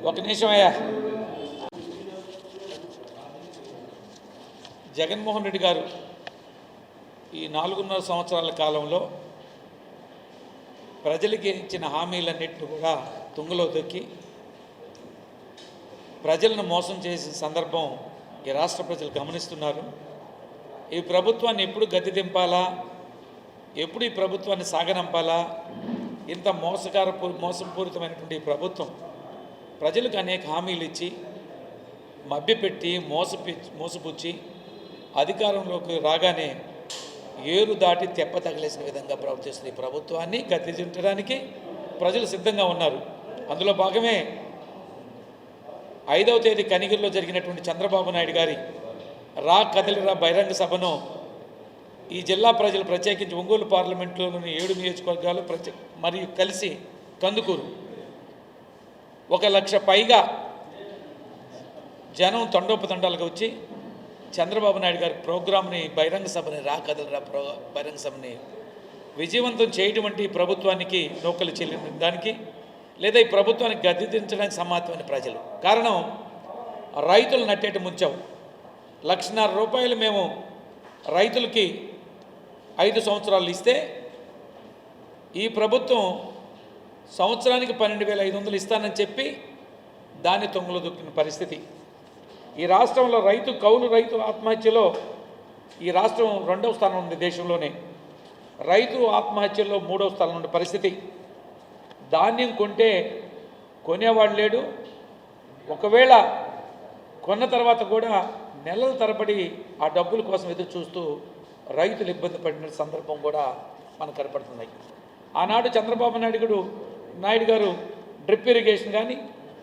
ఒక నిమిషం అయ్యా. జగన్మోహన్ రెడ్డి గారు ఈ 4.5 సంవత్సరాల కాలంలో ప్రజలకి ఇచ్చిన హామీలన్నింటినీ కూడా తుంగలో తొక్కి ప్రజలను మోసం చేసిన సందర్భం ఈ రాష్ట్ర ప్రజలు గమనిస్తున్నారు. ఈ ప్రభుత్వాన్ని ఎప్పుడు గద్దె దింపాలా, ఎప్పుడు ఈ ప్రభుత్వాన్ని సాగనంపాలా, ఇంత మోసపూరితమైనటువంటి ప్రభుత్వం ప్రజలకు అనేక హామీలు ఇచ్చి మభ్యపెట్టి మోసపుచ్చి అధికారంలోకి రాగానే ఏరు దాటి తెప్ప తగిలేసిన విధంగా ప్రవర్తిస్తున్న ఈ ప్రభుత్వాన్ని గద్దెదించడానికి ప్రజలు సిద్ధంగా ఉన్నారు. అందులో భాగమే 5వ తేదీ కనిగిరిలో జరిగినటువంటి చంద్రబాబు నాయుడు గారి కదలిరా బహిరంగ సభను ఈ జిల్లా ప్రజలు ప్రత్యేకించి ఒంగోలు పార్లమెంటులోని 7 నియోజకవర్గాలు మరియు కలిసి కందుకూరు 1 లక్ష పైగా జనం తండోపతండాలుగా వచ్చి చంద్రబాబు నాయుడు గారి ప్రోగ్రామ్ని బహిరంగ సభని కదలిరా బహిరంగ సభని విజయవంతం చేయడం వంటి ప్రభుత్వానికి నౌకలు చెల్లిన దానికి లేదా ఈ ప్రభుత్వానికి గద్దె దించడానికి సమానమైన ప్రజలు. కారణం రైతులు నట్టేట ముంచావు. 1,50,000 రూపాయలు మేము రైతులకి 5 సంవత్సరాలు ఇస్తే ఈ ప్రభుత్వం సంవత్సరానికి 12,500 ఇస్తానని చెప్పి దాన్ని తొంగలో దొక్కిన పరిస్థితి. ఈ రాష్ట్రంలో కౌలు రైతు ఆత్మహత్యలో ఈ రాష్ట్రం 2వ స్థానం ఉంది దేశంలోనే. రైతు ఆత్మహత్యల్లో 3వ స్థానం ఉన్న పరిస్థితి. ధాన్యం కొంటే కొనేవాడు లేడు. ఒకవేళ కొన్న తర్వాత కూడా నెలల తరబడి ఆ డబ్బుల కోసం ఎదురు చూస్తూ రైతులు ఇబ్బంది పడిన సందర్భం కూడా మనకు కనపడుతున్నాయి. ఆనాడు చంద్రబాబు నాయుడు గారు డ్రిప్ ఇరిగేషన్ కానీ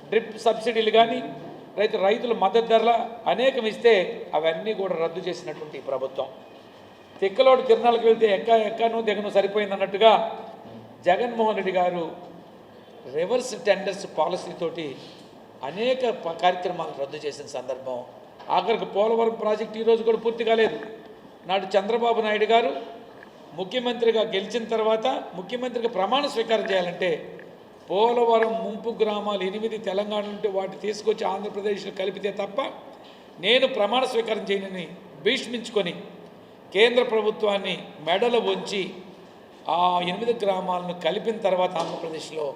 డ్రిప్ సబ్సిడీలు కానీ రైతుల మద్దతు ధరల అనేకం ఇస్తే అవన్నీ కూడా రద్దు చేసినటువంటి ప్రభుత్వం. తిక్కలోడు తిరునాళ్ళకి వెళ్తే ఎక్కను దిగను సరిపోయిందన్నట్టుగా జగన్మోహన్ రెడ్డి గారు రివర్స్ టెండర్స్ పాలసీతోటి అనేక కార్యక్రమాలు రద్దు చేసిన సందర్భం. ఆఖరికి పోలవరం ప్రాజెక్టు ఈరోజు కూడా పూర్తి కాలేదు. నాడు చంద్రబాబు నాయుడు గారు ముఖ్యమంత్రిగా గెలిచిన తర్వాత ముఖ్యమంత్రిగా ప్రమాణ స్వీకారం చేయాలంటే పోలవరం ముంపు గ్రామాలు 8 తెలంగాణ ఉంటే వాటిని తీసుకొచ్చి ఆంధ్రప్రదేశ్లో కలిపితే తప్ప నేను ప్రమాణ స్వీకారం చేయనని భీష్మించుకొని కేంద్ర ప్రభుత్వాన్ని మెడలు వంచి ఆ 8 గ్రామాలను కలిపిన తర్వాత ఆంధ్రప్రదేశ్లో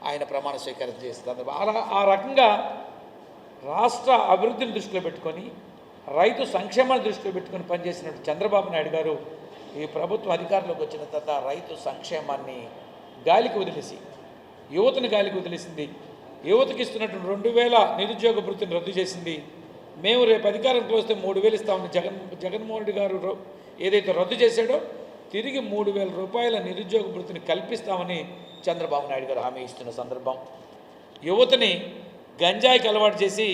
ఆయన ప్రమాణ స్వీకారం చేస్తారు. ఆ రకంగా రాష్ట్ర అభివృద్ధిని దృష్టిలో పెట్టుకొని రైతు సంక్షేమాన్ని దృష్టిలో పెట్టుకొని పనిచేసినట్టు చంద్రబాబు నాయుడు గారు ఈ ప్రభుత్వం అధికారంలోకి వచ్చిన తర్వాత రైతు సంక్షేమాన్ని గాలికి వదిలేసి యువతను గాలికి వదిలేసింది. యువతకి ఇస్తున్నటువంటి 2,000 నిరుద్యోగ వృత్తిని రద్దు చేసింది. మేము రేపు అధికారంలోకి వస్తే 3,000 ఇస్తామని జగన్మోహన్ రెడ్డి గారు ఏదైతే రద్దు చేశాడో తిరిగి 3,000 రూపాయల నిరుద్యోగ వృత్తిని కల్పిస్తామని చంద్రబాబు నాయుడు గారు హామీ ఇస్తున్న సందర్భం. యువతని గంజాయికి అలవాటు చేసి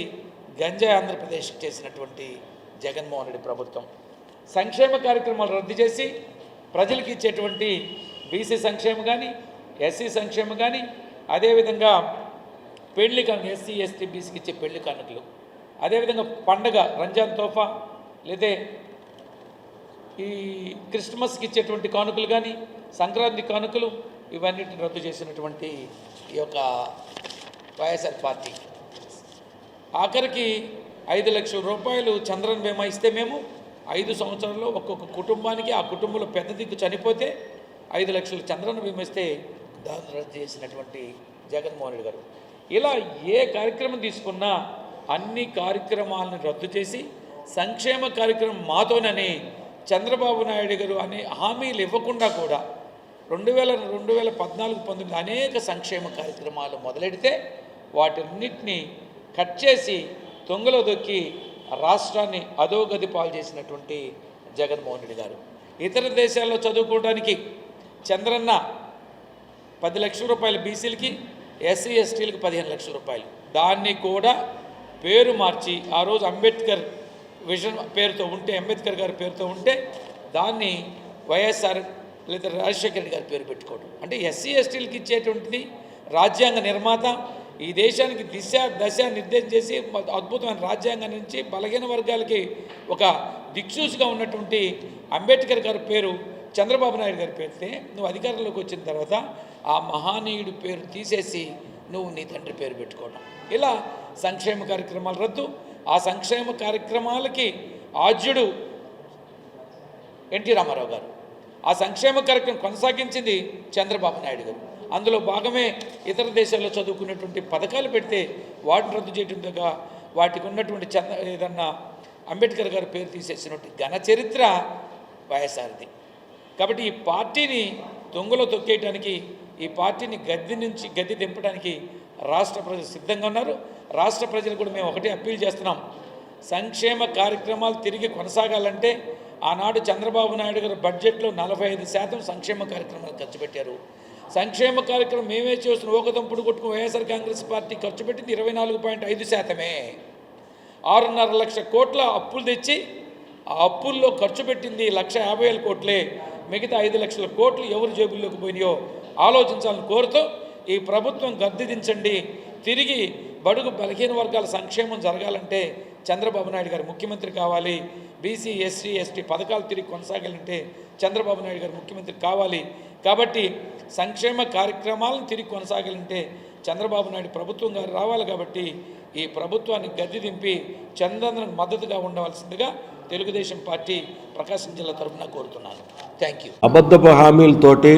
గంజాయి ఆంధ్రప్రదేశ్కి చేసినటువంటి జగన్మోహన్ రెడ్డి ప్రభుత్వం. సంక్షేమ కార్యక్రమాలు రద్దు చేసి ప్రజలకు ఇచ్చేటువంటి బీసీ సంక్షేమం కానీ ఎస్సీ సంక్షేమం కానీ అదేవిధంగా పెళ్లి కానుకలు ఎస్సీ ఎస్టీ బీసీకి ఇచ్చే పెళ్లి కానుకలు, అదేవిధంగా పండగ రంజాన్ తోఫా లేదా ఈ క్రిస్మస్కి ఇచ్చేటువంటి కానుకలు కానీ సంక్రాంతి కానుకలు ఇవన్నిటిని రద్దు చేసినటువంటి ఈ యొక్క వైఎస్ఆర్ పార్టీ. ఆఖరికి 5 లక్షల రూపాయలు చంద్రన్ బీమా ఇస్తే మేము 5 సంవత్సరాల్లో ఒక్కొక్క కుటుంబానికి ఆ కుటుంబంలో పెద్ద దిక్కు చనిపోతే 5 లక్షలు చంద్రన్ బీమా ఇస్తే దాన్ని రద్దు చేసినటువంటి జగన్మోహన్ రెడ్డి గారు. ఇలా ఏ కార్యక్రమం తీసుకున్నా అన్ని కార్యక్రమాలను రద్దు చేసి సంక్షేమ కార్యక్రమం మాతోనని చంద్రబాబు నాయుడు గారు అనే హామీలు ఇవ్వకుండా కూడా 2014-19 అనేక సంక్షేమ కార్యక్రమాలు మొదలెడితే వాటన్నిటినీ కట్ చేసి తొంగలో దొక్కి రాష్ట్రాన్ని అధోగతి పాలు చేసినటువంటి జగన్మోహన్ రెడ్డి గారు. ఇతర దేశాల్లో చదువుకోవడానికి చంద్రన్న 10 లక్షల రూపాయలు బీసీలకి, ఎస్సీ ఎస్టీలకి 15 లక్షల రూపాయలు. దాన్ని కూడా పేరు మార్చి ఆ రోజు అంబేద్కర్ విజన్ పేరుతో ఉంటే అంబేద్కర్ గారి పేరుతో ఉంటే దాన్ని వైఎస్ఆర్ లేదా రాజశేఖర రెడ్డి గారి పేరు పెట్టుకోవడం. అంటే ఎస్సీ ఎస్టీలకి ఇచ్చేటువంటిది రాజ్యాంగ నిర్మాత ఈ దేశానికి దశ నిర్దేశం చేసి అద్భుతమైన రాజ్యాంగం నుంచి బలహీన వర్గాలకి ఒక దిక్సూచిగా ఉన్నటువంటి అంబేద్కర్ గారి పేరు చంద్రబాబు నాయుడు గారి పేరుతే నువ్వు అధికారంలోకి వచ్చిన తర్వాత ఆ మహానీయుడి పేరు తీసేసి నువ్వు నీ తండ్రి పేరు పెట్టుకోవడం. ఇలా సంక్షేమ కార్యక్రమాలు రద్దు. ఆ సంక్షేమ కార్యక్రమాలకి ఆద్యుడు ఎన్టీ రామారావు గారు. ఆ సంక్షేమ కార్యక్రమం కొనసాగించింది చంద్రబాబు నాయుడు గారు. అందులో భాగమే ఇతర దేశాల్లో చదువుకున్నటువంటి పథకాలు పెడితే వాటిని రద్దు చేయడంగా వాటికి ఉన్నటువంటి ఏదన్నా అంబేద్కర్ గారి పేరు తీసేసినటువంటి ఘన చరిత్ర వైఎస్ఆర్ది. కాబట్టి ఈ పార్టీని దొంగలో తొక్కేయడానికి, ఈ పార్టీని గద్దె దింపడానికి రాష్ట్ర ప్రజలు సిద్ధంగా ఉన్నారు. రాష్ట్ర ప్రజలు కూడా మేము ఒకటే అప్పీల్ చేస్తున్నాం. సంక్షేమ కార్యక్రమాలు తిరిగి కొనసాగాలంటే ఆనాడు చంద్రబాబు నాయుడు గారు బడ్జెట్లో 45% సంక్షేమ కార్యక్రమాలు ఖర్చు పెట్టారు. సంక్షేమ కార్యక్రమం మేమే చేస్తున్న ఓకదంపుడు కొట్టుకుని వైఎస్ఆర్ కాంగ్రెస్ పార్టీ ఖర్చు పెట్టింది 24.5%. 6.5 లక్షల కోట్ల అప్పులు తెచ్చి ఆ అప్పుల్లో ఖర్చు పెట్టింది 1,50,000 కోట్లే. మిగతా 5 లక్షల కోట్లు ఎవరు జేబుల్లోకి పోయినాయో ఆలోచించాలని కోరుతూ ఈ ప్రభుత్వం గద్దెదించండి. తిరిగి బడుగు బలహీన వర్గాల సంక్షేమం జరగాలంటే చంద్రబాబు నాయుడు గారు ముఖ్యమంత్రి కావాలి. బీసీ ఎస్సీ ఎస్టీ పథకాలు తిరిగి కొనసాగాలంటే చంద్రబాబు నాయుడు గారు ముఖ్యమంత్రి కావాలి. కాబట్టి సంక్షేమ కార్యక్రమాలను తిరిగి కొనసాగాలంటే చంద్రబాబు నాయుడు ప్రభుత్వం గారు రావాలి. కాబట్టి ఈ ప్రభుత్వాన్ని గద్దె దింపి చంద్రబాబుకు మద్దతుగా ఉండవలసిందిగా తెలుగుదేశం పార్టీ ప్రకాశం జిల్లా తరఫున కోరుతున్నాను. Thank you. అబద్ధపు హామీలతోటి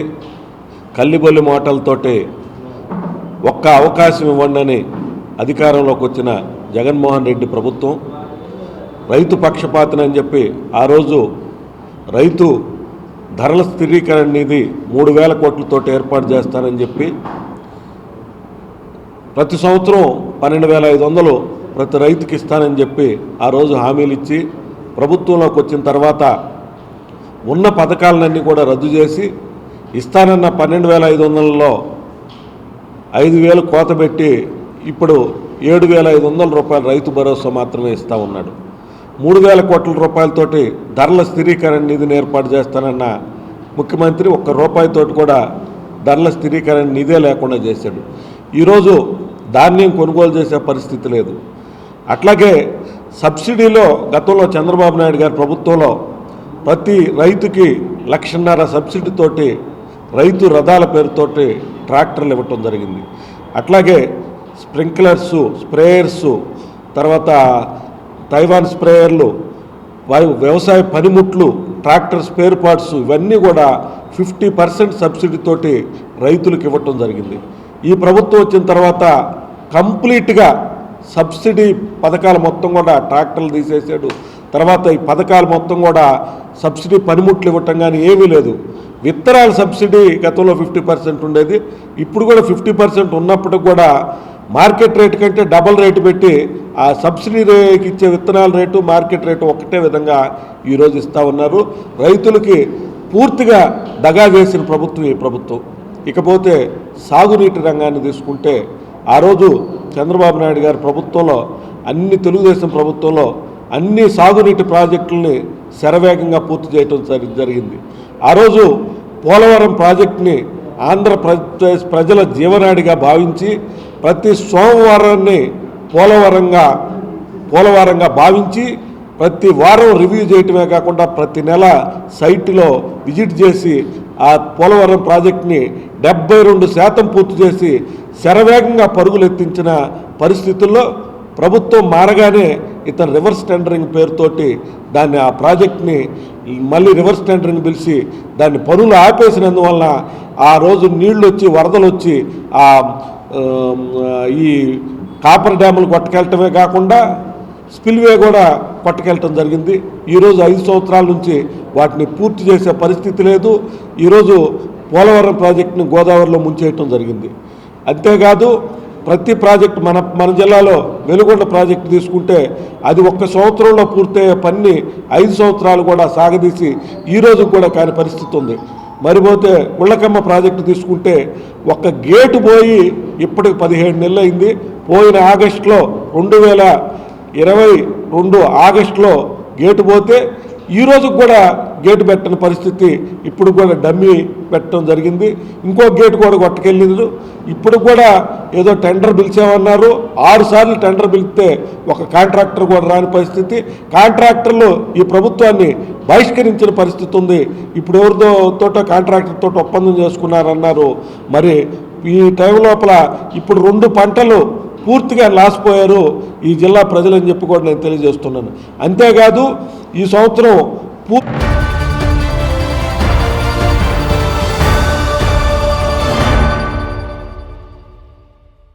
కల్లిబొల్లి మాటలతోటి ఒక్క అవకాశం ఇవ్వండి అధికారంలోకి వచ్చిన జగన్మోహన్ రెడ్డి ప్రభుత్వం రైతు పక్షపాతనని చెప్పి ఆ రోజు రైతు ధరల స్థిరీకరణ నిధి 3,000 కోట్లతో ఏర్పాటు చేస్తానని చెప్పి ప్రతి సంవత్సరం 12,500 ప్రతి రైతుకి ఇస్తానని చెప్పి ఆ రోజు హామీలు ఇచ్చి ప్రభుత్వంలోకి వచ్చిన తర్వాత ఉన్న పథకాలన్నీ కూడా రద్దు చేసి ఇస్తానన్న 12,500లో 5,000 కోత పెట్టి ఇప్పుడు 7,500 రూపాయలు రైతు భరోసా మాత్రమే ఇస్తూ ఉన్నాడు. 3,000 కోట్ల రూపాయలతోటి ధరల స్థిరీకరణ నిధిని ఏర్పాటు చేస్తానన్న ముఖ్యమంత్రి ఒక్క రూపాయితోటి కూడా ధరల స్థిరీకరణ నిధే లేకుండా చేశాడు. ఈరోజు ధాన్యం కొనుగోలు చేసే పరిస్థితి లేదు. అట్లాగే సబ్సిడీలో గతంలో చంద్రబాబు నాయుడు గారి ప్రభుత్వంలో ప్రతి రైతుకి 1,50,000 సబ్సిడీతోటి రైతు రథాల పేరుతోటి ట్రాక్టర్లు ఇవ్వటం జరిగింది. అట్లాగే స్ప్రింక్లర్సు, స్ప్రేయర్సు, తర్వాత తైవాన్ స్ప్రేయర్లు, వ్యవసాయ పనిముట్లు, ట్రాక్టర్ స్పేర్ పార్ట్స్ ఇవన్నీ కూడా 50% సబ్సిడీతోటి రైతులకు ఇవ్వటం జరిగింది. ఈ ప్రభుత్వం వచ్చిన తర్వాత కంప్లీట్గా సబ్సిడీ పథకాలు మొత్తం కూడా ట్రాక్టర్లు తీసేసాడు. తర్వాత ఈ పథకాలు మొత్తం కూడా సబ్సిడీ పనిముట్లు ఇవ్వటం కానీ ఏమీ లేదు. విత్తనాల సబ్సిడీ గతంలో 50% ఉండేది, ఇప్పుడు కూడా 50% ఉన్నప్పటికి కూడా మార్కెట్ రేటు కంటే డబల్ రేటు పెట్టి ఆ సబ్సిడీ రేటుకి ఇచ్చే విత్తనాల రేటు మార్కెట్ రేటు ఒకటే విధంగా ఈరోజు ఇస్తూ ఉన్నారు. రైతులకి పూర్తిగా దగా చేసిన ప్రభుత్వం ఈ ప్రభుత్వం. ఇకపోతే సాగునీటి రంగాన్ని తీసుకుంటే ఆ రోజు చంద్రబాబు నాయుడు గారి ప్రభుత్వంలో తెలుగుదేశం ప్రభుత్వంలో అన్ని సాగునీటి ప్రాజెక్టులని శరవేగంగా పూర్తి చేయడం జరిగింది. ఆ రోజు పోలవరం ప్రాజెక్టుని ఆంధ్రప్రదేశ్ ప్రజల జీవనాడిగా భావించి ప్రతి సోమవారాన్ని పోలవరంగా భావించి ప్రతి వారం రివ్యూ చేయటమే కాకుండా ప్రతి నెల సైట్లో విజిట్ చేసి ఆ పోలవరం ప్రాజెక్టుని 72% పూర్తి చేసి శరవేగంగా పరుగులెత్తించిన పరిస్థితుల్లో ప్రభుత్వం మారగానే ఇతను రివర్స్ టెండరింగ్ పేరుతోటి దాన్ని ఆ ప్రాజెక్ట్ని మళ్ళీ రివర్స్ టెండరింగ్ పిలిచి దాన్ని పనులు ఆపేసినందువలన ఆ రోజు నీళ్లు వచ్చి వరదలు వచ్చి ఈ కాపర్ డ్యాములు కొట్టుకెళ్ళటమే కాకుండా స్పిల్వే కూడా కొట్టుకెళ్ళటం జరిగింది. ఈరోజు 5 సంవత్సరాల నుంచి వాటిని పూర్తి చేసే పరిస్థితి లేదు. ఈరోజు పోలవరం ప్రాజెక్టుని గోదావరిలో ముంచేయటం జరిగింది. అంతేకాదు ప్రతి ప్రాజెక్టు మన జిల్లాలో వెలుగొండ ప్రాజెక్టు తీసుకుంటే అది 1 సంవత్సరంలో పూర్తయ్యే పని 5 సంవత్సరాలు కూడా సాగదీసి ఈరోజు కూడా కాని పరిస్థితి ఉంది. మరిపోతే ఉళ్ళకమ్మ ప్రాజెక్టు తీసుకుంటే ఒక గేటు పోయి ఇప్పటికి 17 నెలలు అయింది. పోయిన ఆగస్టులో 2022 ఆగస్టులో గేటు పోతే ఈరోజు కూడా గేటు పెట్టని పరిస్థితి. ఇప్పుడు కూడా డమ్మీ పెట్టడం జరిగింది. ఇంకో గేటు కూడా కొట్టుకెళ్ళింది. ఇప్పుడు కూడా ఏదో టెండర్ పిలిచామన్నారు. 6 సార్లు టెండర్ పిలిస్తే ఒక కాంట్రాక్టర్ కూడా రాని పరిస్థితి. కాంట్రాక్టర్లు ఈ ప్రభుత్వాన్ని బహిష్కరించిన పరిస్థితి ఉంది. ఇప్పుడు ఎవరితోటో కాంట్రాక్టర్ తోటి ఒప్పందం చేసుకున్నారన్నారు. మరి ఈ టైం లోపల ఇప్పుడు 2 పంటలు పూర్తిగా లాసిపోయారు ఈ జిల్లా ప్రజలని చెప్పి కూడా నేను తెలియజేస్తున్నాను. అంతేకాదు ఈ సంవత్సరం